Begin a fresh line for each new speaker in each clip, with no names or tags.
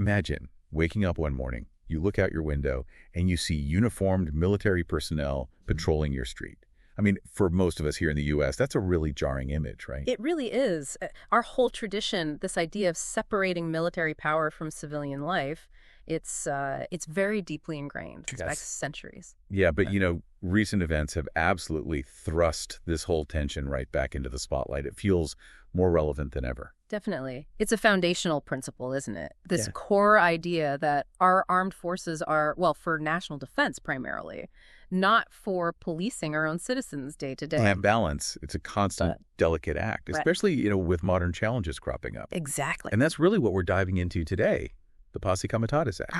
Imagine waking up one morning, you look out your window, and you see uniformed military personnel patrolling your street. I mean, for most of us here in the U.S., that's a really jarring image, right?
It really is. Our whole tradition, this idea of separating military power from civilian life, it's very deeply ingrained. It's back centuries.
Yeah, but recent events have absolutely thrust this whole tension right back into the spotlight. It feels more relevant than ever.
Definitely. It's a foundational principle, isn't it? This core idea that our armed forces are, well, for national defense primarily, not for policing our own citizens day to day.
That balance, it's a constant, delicate act, especially, with modern challenges cropping up.
Exactly.
And that's really what we're diving into today, the Posse Comitatus Act.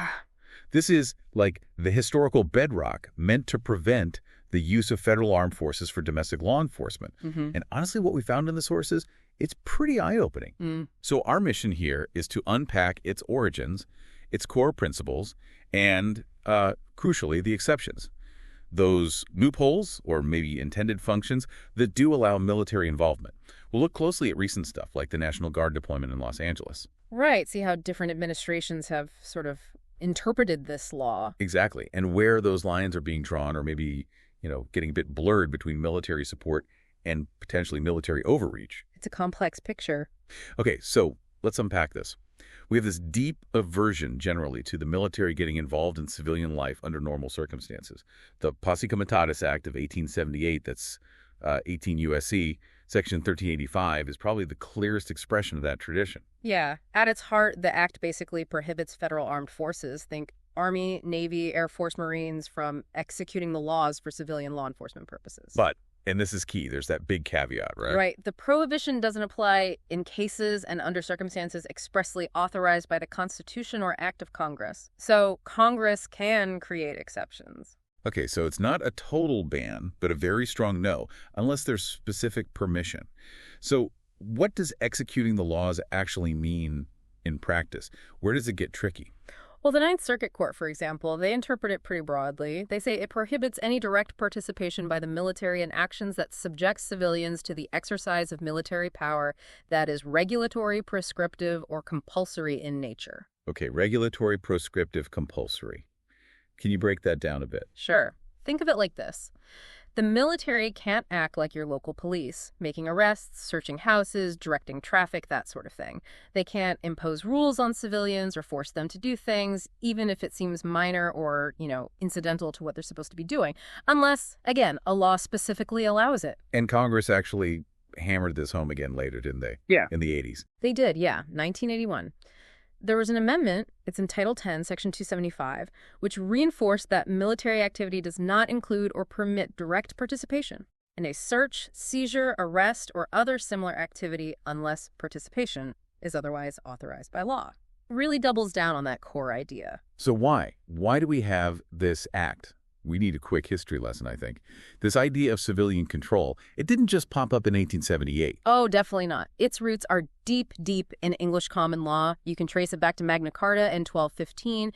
This is like the historical bedrock meant to prevent the use of federal armed forces for domestic law enforcement. And honestly, what we found in the sources, it's pretty eye-opening. So our mission here is to unpack its origins, its core principles, and, crucially, the exceptions. Those loopholes, or maybe intended functions, that do allow military involvement. We'll look closely at recent stuff, like the National Guard deployment in Los Angeles.
Right. See how different administrations have sort of interpreted this law.
Exactly. And where those lines are being drawn, or maybe, getting a bit blurred between military support and potentially military overreach.
It's a complex picture.
Okay, so let's unpack this. We have this deep aversion, generally, to the military getting involved in civilian life under normal circumstances. The Posse Comitatus Act of 1878, that's 18 U.S.C., Section 1385, is probably the clearest expression of that tradition.
Yeah. At its heart, the act basically prohibits federal armed forces, think Army, Navy, Air Force, Marines, from executing the laws for civilian law enforcement purposes.
But, and this is key, there's that big caveat, right?
Right. The prohibition doesn't apply in cases and under circumstances expressly authorized by the Constitution or Act of Congress. So Congress can create exceptions.
Okay, so it's not a total ban, but a very strong no, unless there's specific permission. So what does executing the laws actually mean in practice? Where does it get tricky?
Well, the Ninth Circuit Court, for example, they interpret it pretty broadly. They say it prohibits any direct participation by the military in actions that subject civilians to the exercise of military power that is regulatory, prescriptive, or compulsory in nature.
Okay, regulatory, prescriptive, compulsory. Can you break that down a bit?
Sure. Think of it like this. The military can't act like your local police, making arrests, searching houses, directing traffic, that sort of thing. They can't impose rules on civilians or force them to do things, even if it seems minor or, incidental to what they're supposed to be doing, unless, again, a law specifically allows it.
And Congress actually hammered this home again later, didn't they?
Yeah.
In the 80s.
They did, yeah. 1981. There was an amendment, it's in Title 10, Section 275, which reinforced that military activity does not include or permit direct participation in a search, seizure, arrest, or other similar activity unless participation is otherwise authorized by law. Really doubles down on that core idea.
So why? Why do we have this act? We need a quick history lesson, I think. This idea of civilian control, it didn't just pop up in 1878.
Oh, definitely not. Its roots are deep, deep in English common law. You can trace it back to Magna Carta in 1215,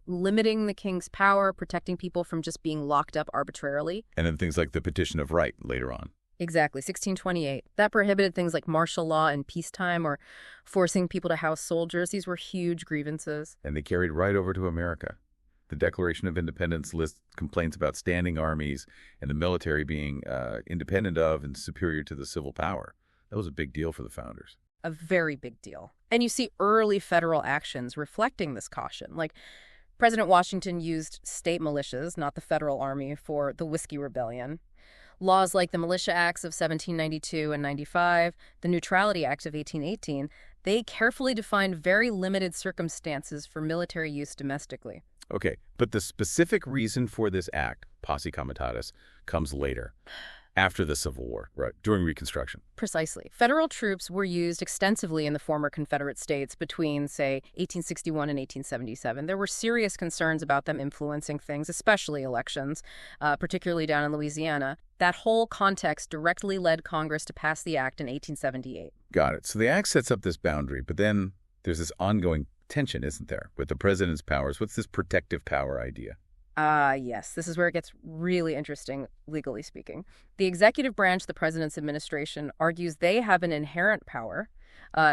limiting the king's power, protecting people from just being locked up arbitrarily.
And then things like the Petition of Right later on.
Exactly, 1628. That prohibited things like martial law in peacetime or forcing people to house soldiers. These were huge grievances.
And they carried right over to America. The Declaration of Independence lists complaints about standing armies and the military being independent of and superior to the civil power. That was a big deal for the founders.
A very big deal. And you see early federal actions reflecting this caution. Like President Washington used state militias, not the federal army, for the Whiskey Rebellion. Laws like the Militia Acts of 1792 and 95, the Neutrality Act of 1818, they carefully defined very limited circumstances for military use domestically.
Okay, but the specific reason for this act, Posse Comitatus, comes later, after the Civil War, right, during Reconstruction.
Precisely. Federal troops were used extensively in the former Confederate states between, say, 1861 and 1877. There were serious concerns about them influencing things, especially elections, particularly down in Louisiana. That whole context directly led Congress to pass the act in 1878.
Got it. So the act sets up this boundary, but then there's this ongoing tension, isn't there, with the president's powers? What's this protective power idea?
Yes. This is where it gets really interesting, legally speaking. The executive branch, the president's administration, argues they have an inherent power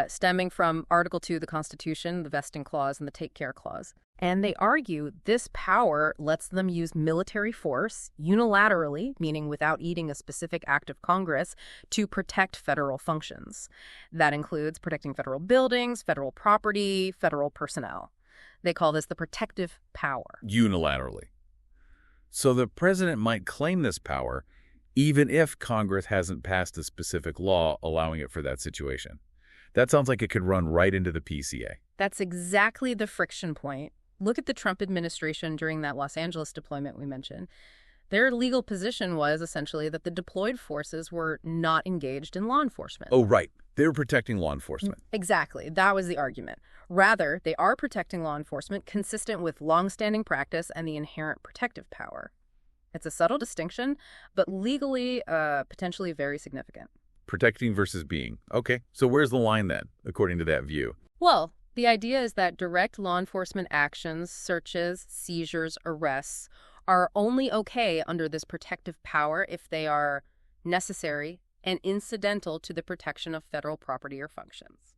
stemming from Article 2 of the Constitution, the vesting clause, and the take care clause. And they argue this power lets them use military force unilaterally, meaning without needing a specific act of Congress, to protect federal functions. That includes protecting federal buildings, federal property, federal personnel. They call this the protective power.
Unilaterally. So the president might claim this power even if Congress hasn't passed a specific law allowing it for that situation. That sounds like it could run right into the PCA.
That's exactly the friction point. Look at the Trump administration during that Los Angeles deployment we mentioned. Their legal position was essentially that the deployed forces were not engaged in law enforcement.
Oh, right. They were protecting law enforcement.
Exactly. That was the argument. Rather, they are protecting law enforcement consistent with longstanding practice and the inherent protective power. It's a subtle distinction, but legally potentially very significant.
Protecting versus being. Okay, so where's the line then, according to that view?
Well, the idea is that direct law enforcement actions, searches, seizures, arrests are only okay under this protective power if they are necessary and incidental to the protection of federal property or functions.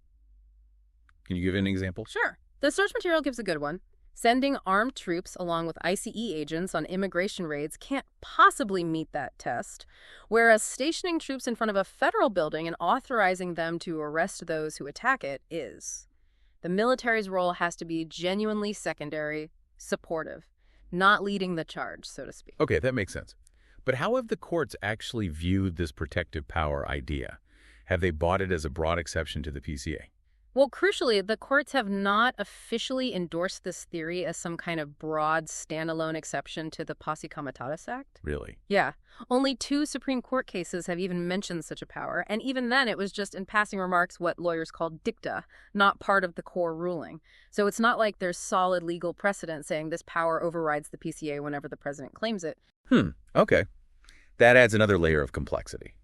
Can you give an example?
Sure. The source material gives a good one. Sending armed troops along with ICE agents on immigration raids can't possibly meet that test, whereas stationing troops in front of a federal building and authorizing them to arrest those who attack it is. The military's role has to be genuinely secondary, supportive, not leading the charge, so to speak.
Okay, that makes sense. But how have the courts actually viewed this protective power idea? Have they bought it as a broad exception to the PCA?
Well, crucially, the courts have not officially endorsed this theory as some kind of broad, standalone exception to the Posse Comitatus Act.
Really?
Yeah. Only 2 Supreme Court cases have even mentioned such a power, and even then it was just in passing remarks what lawyers call dicta, not part of the core ruling. So it's not like there's solid legal precedent saying this power overrides the PCA whenever the president claims it.
Okay. That adds another layer of complexity.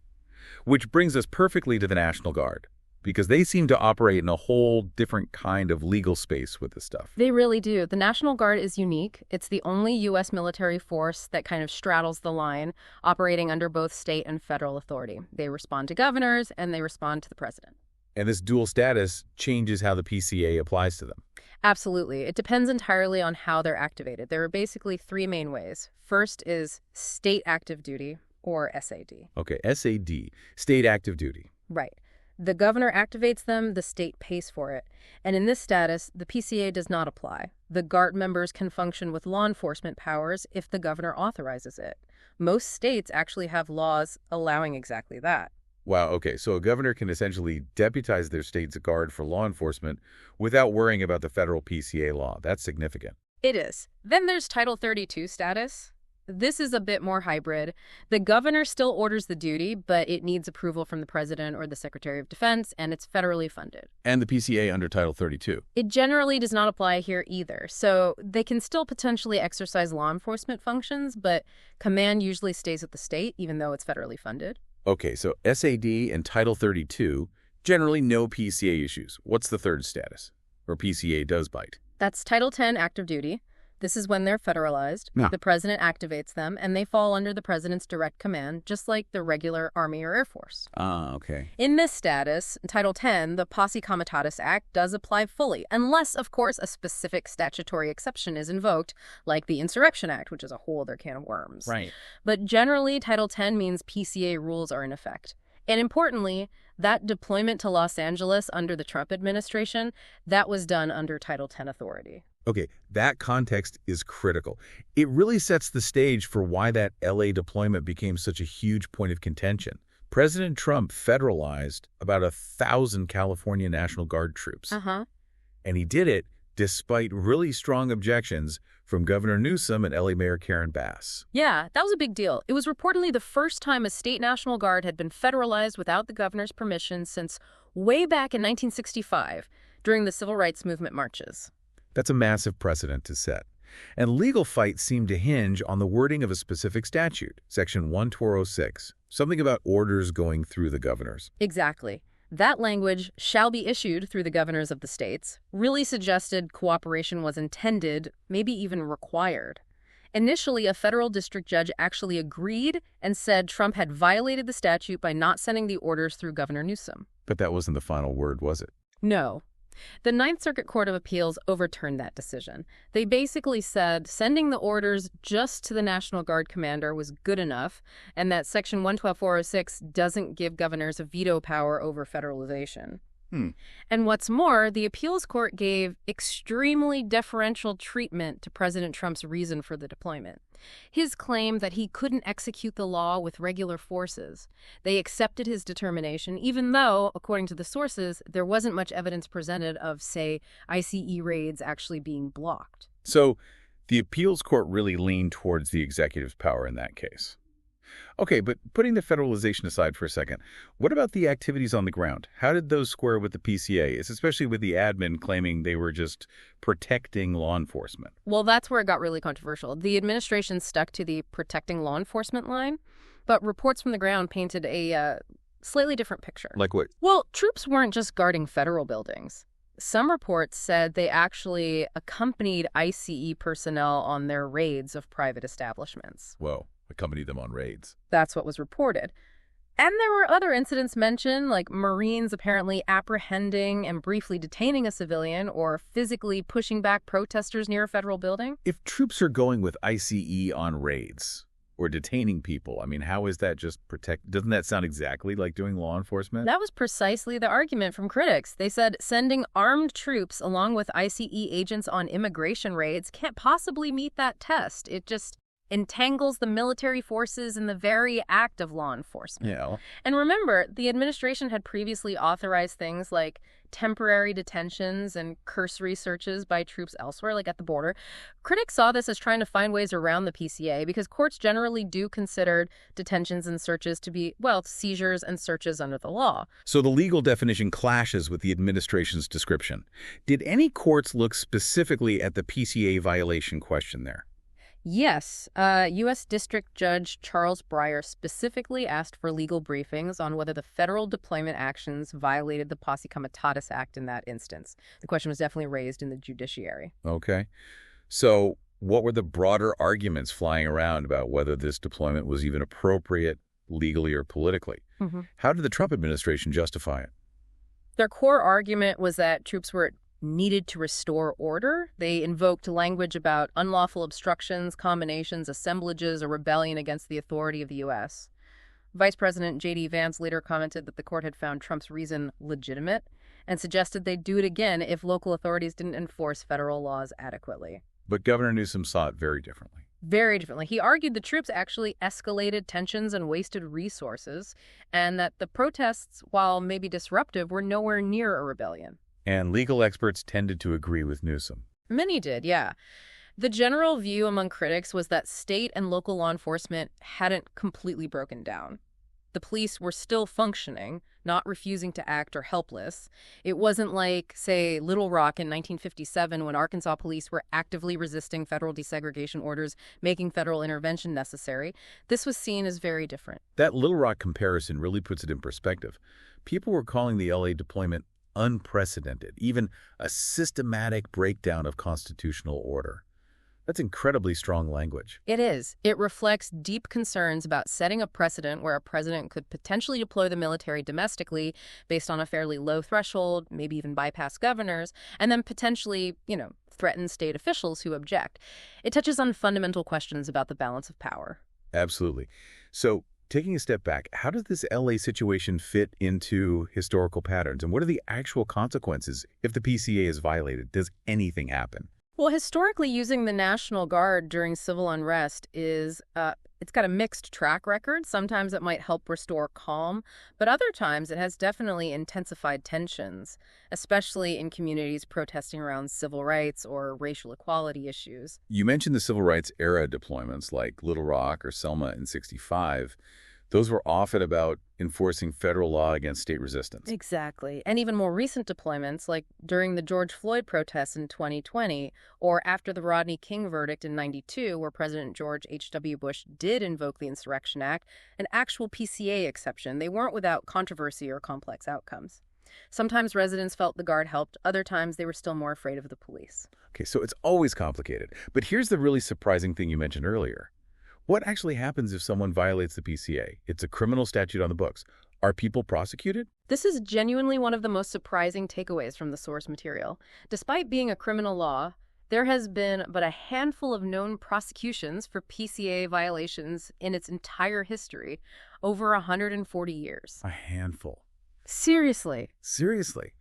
Which brings us perfectly to the National Guard, because they seem to operate in a whole different kind of legal space with this stuff.
They really do. The National Guard is unique. It's the only U.S. military force that kind of straddles the line, operating under both state and federal authority. They respond to governors, and they respond to the president.
And this dual status changes how the PCA applies to them.
Absolutely. It depends entirely on how they're activated. There are basically 3 main ways. First is state active duty, or SAD.
Okay, SAD, state active duty.
Right. The governor activates them, the state pays for it. And in this status, the PCA does not apply. The Guard members can function with law enforcement powers if the governor authorizes it. Most states actually have laws allowing exactly that.
Wow, okay, so a governor can essentially deputize their state's guard for law enforcement without worrying about the federal PCA law. That's significant.
It is. Then there's Title 32 status. This is a bit more hybrid. The governor still orders the duty, but it needs approval from the president or the Secretary of Defense, and it's federally funded.
And the PCA under Title 32.
It generally does not apply here either, so they can still potentially exercise law enforcement functions, but command usually stays with the state, even though it's federally funded.
Okay, so SAD and Title 32, generally no PCA issues. What's the third status, where PCA does bite?
That's Title 10 active duty. This is when they're federalized.
Yeah.
The president activates them, and they fall under the president's direct command, just like the regular Army or Air Force.
Ah, okay.
In this status, Title 10, the Posse Comitatus Act does apply fully, unless, of course, a specific statutory exception is invoked, like the Insurrection Act, which is a whole other can of worms.
Right.
But generally, Title 10 means PCA rules are in effect. And importantly, that deployment to Los Angeles under the Trump administration, that was done under Title 10 authority.
Okay, that context is critical. It really sets the stage for why that LA deployment became such a huge point of contention. President Trump federalized about 1,000 California National Guard troops. And he did it despite really strong objections from Governor Newsom and LA Mayor Karen Bass.
Yeah, that was a big deal. It was reportedly the first time a state National Guard had been federalized without the governor's permission since way back in 1965 during the Civil Rights Movement marches.
That's a massive precedent to set. And legal fights seem to hinge on the wording of a specific statute, Section 12406, something about orders going through the governors.
Exactly. That language, shall be issued through the governors of the states, really suggested cooperation was intended, maybe even required. Initially, a federal district judge actually agreed and said Trump had violated the statute by not sending the orders through Governor Newsom.
But that wasn't the final word, was it?
No. The Ninth Circuit Court of Appeals overturned that decision. They basically said sending the orders just to the National Guard commander was good enough, and that Section 112.406 doesn't give governors a veto power over federalization. And what's more, the appeals court gave extremely deferential treatment to President Trump's reason for the deployment. His claim that he couldn't execute the law with regular forces. They accepted his determination, even though, according to the sources, there wasn't much evidence presented of, say, ICE raids actually being blocked.
So the appeals court really leaned towards the executive's power in that case. Okay, but putting the federalization aside for a second, what about the activities on the ground? How did those square with the PCA, especially with the admin claiming they were just protecting law enforcement?
Well, that's where it got really controversial. The administration stuck to the protecting law enforcement line, but reports from the ground painted a slightly different picture.
Like what?
Well, troops weren't just guarding federal buildings. Some reports said they actually accompanied ICE personnel on their raids of private establishments.
Whoa. Accompanied them on raids.
That's what was reported. And there were other incidents mentioned, like Marines apparently apprehending and briefly detaining a civilian or physically pushing back protesters near a federal building.
If troops are going with ICE on raids or detaining people, I mean, how is that just protect? Doesn't that sound exactly like doing law enforcement?
That was precisely the argument from critics. They said sending armed troops along with ICE agents on immigration raids can't possibly meet that test. It just entangles the military forces in the very act of law enforcement.
Yeah.
And remember, the administration had previously authorized things like temporary detentions and cursory searches by troops elsewhere, like at the border. Critics saw this as trying to find ways around the PCA because courts generally do consider detentions and searches to be, well, seizures and searches under the law.
So the legal definition clashes with the administration's description. Did any courts look specifically at the PCA violation question there?
Yes, U.S. District Judge Charles Breyer specifically asked for legal briefings on whether the federal deployment actions violated the Posse Comitatus Act in that instance. The question was definitely raised in the judiciary.
Okay. So what were the broader arguments flying around about whether this deployment was even appropriate legally or politically? How did the Trump administration justify it?
Their core argument was that troops were needed to restore order. They invoked language about unlawful obstructions, combinations, assemblages, or rebellion against the authority of the U.S. Vice President J.D. Vance later commented that the court had found Trump's reason legitimate and suggested they'd do it again if local authorities didn't enforce federal laws adequately.
But Governor Newsom saw it very differently.
Very differently. He argued the troops actually escalated tensions and wasted resources, and that the protests, while maybe disruptive, were nowhere near a rebellion.
And legal experts tended to agree with Newsom.
Many did, yeah. The general view among critics was that state and local law enforcement hadn't completely broken down. The police were still functioning, not refusing to act or helpless. It wasn't like, say, Little Rock in 1957 when Arkansas police were actively resisting federal desegregation orders, making federal intervention necessary. This was seen as very different.
That Little Rock comparison really puts it in perspective. People were calling the LA deployment unprecedented, even a systematic breakdown of constitutional order. That's incredibly strong language.
It is. It reflects deep concerns about setting a precedent where a president could potentially deploy the military domestically based on a fairly low threshold, maybe even bypass governors, and then potentially, threaten state officials who object. It touches on fundamental questions about the balance of power.
Absolutely. So, taking a step back, how does this LA situation fit into historical patterns? And what are the actual consequences if the PCA is violated? Does anything happen?
Well, historically, using the National Guard during civil unrest it's got a mixed track record. Sometimes it might help restore calm, but other times it has definitely intensified tensions, especially in communities protesting around civil rights or racial equality issues.
You mentioned the civil rights era deployments like Little Rock or Selma in '65. Those were often about enforcing federal law against state resistance.
Exactly. And even more recent deployments, like during the George Floyd protests in 2020, or after the Rodney King verdict in '92, where President George H.W. Bush did invoke the Insurrection Act, an actual PCA exception. They weren't without controversy or complex outcomes. Sometimes residents felt the guard helped, other times they were still more afraid of the police.
Okay, so it's always complicated. But here's the really surprising thing you mentioned earlier. What actually happens if someone violates the PCA? It's a criminal statute on the books. Are people prosecuted?
This is genuinely one of the most surprising takeaways from the source material. Despite being a criminal law, there has been but a handful of known prosecutions for PCA violations in its entire history, over 140 years.
A handful.
Seriously.
Seriously.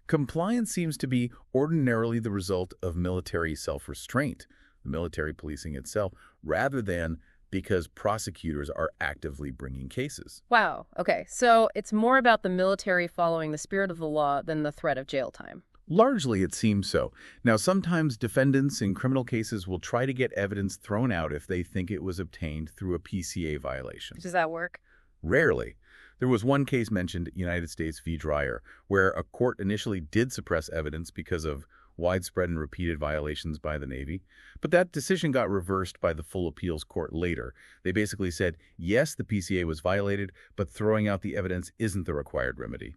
Compliance seems to be ordinarily the result of military self-restraint, the military policing itself, rather than because prosecutors are actively bringing cases.
Wow. Okay. So it's more about the military following the spirit of the law than the threat of jail time.
Largely, it seems so. Now, sometimes defendants in criminal cases will try to get evidence thrown out if they think it was obtained through a PCA violation.
Does that work?
Rarely. There was one case mentioned, United States v. Dreyer, where a court initially did suppress evidence because of widespread and repeated violations by the Navy. But that decision got reversed by the full appeals court later. They basically said, yes, the PCA was violated, but throwing out the evidence isn't the required remedy.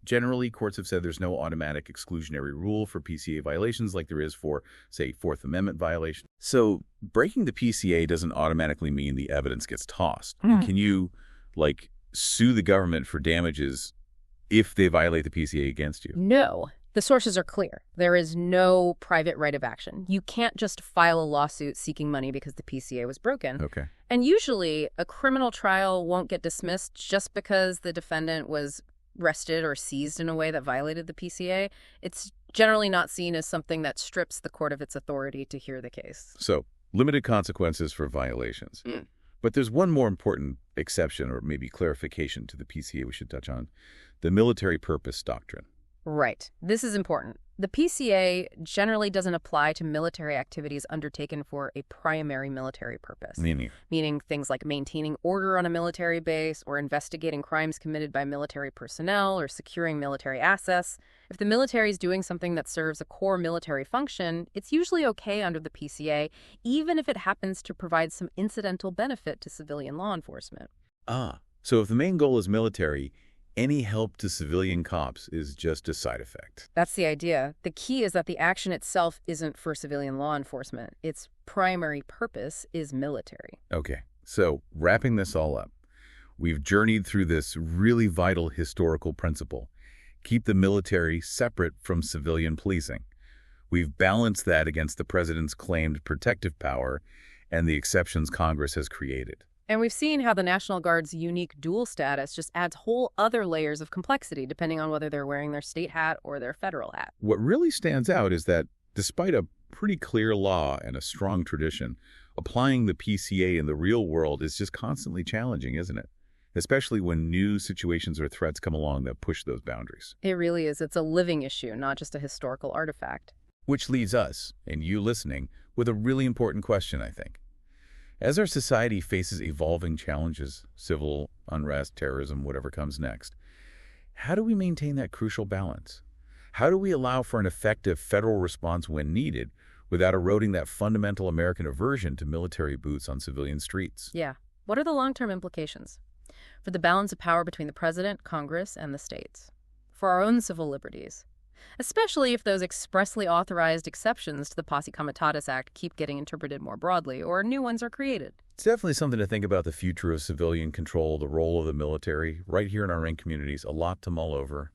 Generally, courts have said there's no automatic exclusionary rule for PCA violations like there is for, say, Fourth Amendment violations. So breaking the PCA doesn't automatically mean the evidence gets tossed. Can you, sue the government for damages if they violate the PCA against you?
No. The sources are clear. There is no private right of action. You can't just file a lawsuit seeking money because the PCA was broken.
Okay.
And usually, a criminal trial won't get dismissed just because the defendant was arrested or seized in a way that violated the PCA. It's generally not seen as something that strips the court of its authority to hear the case.
So, limited consequences for violations. But there's one more important exception or maybe clarification to the PCA we should touch on, the military purpose doctrine.
Right. This is important. The PCA generally doesn't apply to military activities undertaken for a primary military purpose. Meaning things like maintaining order on a military base or investigating crimes committed by military personnel or securing military assets. If the military is doing something that serves a core military function, it's usually okay under the PCA, even if it happens to provide some incidental benefit to civilian law enforcement.
So if the main goal is military, any help to civilian cops is just a side effect.
That's the idea. The key is that the action itself isn't for civilian law enforcement. Its primary purpose is military.
Okay, so wrapping this all up, we've journeyed through this really vital historical principle. Keep the military separate from civilian policing. We've balanced that against the president's claimed protective power and the exceptions Congress has created.
And we've seen how the National Guard's unique dual status just adds whole other layers of complexity depending on whether they're wearing their state hat or their federal hat.
What really stands out is that despite a pretty clear law and a strong tradition, applying the PCA in the real world is just constantly challenging, isn't it? Especially when new situations or threats come along that push those boundaries.
It really is. It's a living issue, not just a historical artifact.
Which leaves us, and you listening, with a really important question, I think. As our society faces evolving challenges, civil unrest, terrorism, whatever comes next, how do we maintain that crucial balance? How do we allow for an effective federal response when needed without eroding that fundamental American aversion to military boots on civilian streets?
Yeah. What are the long-term implications? For the balance of power between the president, Congress, and the states. For our own civil liberties. Especially if those expressly authorized exceptions to the Posse Comitatus Act keep getting interpreted more broadly, or new ones are created.
It's definitely something to think about, the future of civilian control, the role of the military, right here in our own communities, a lot to mull over.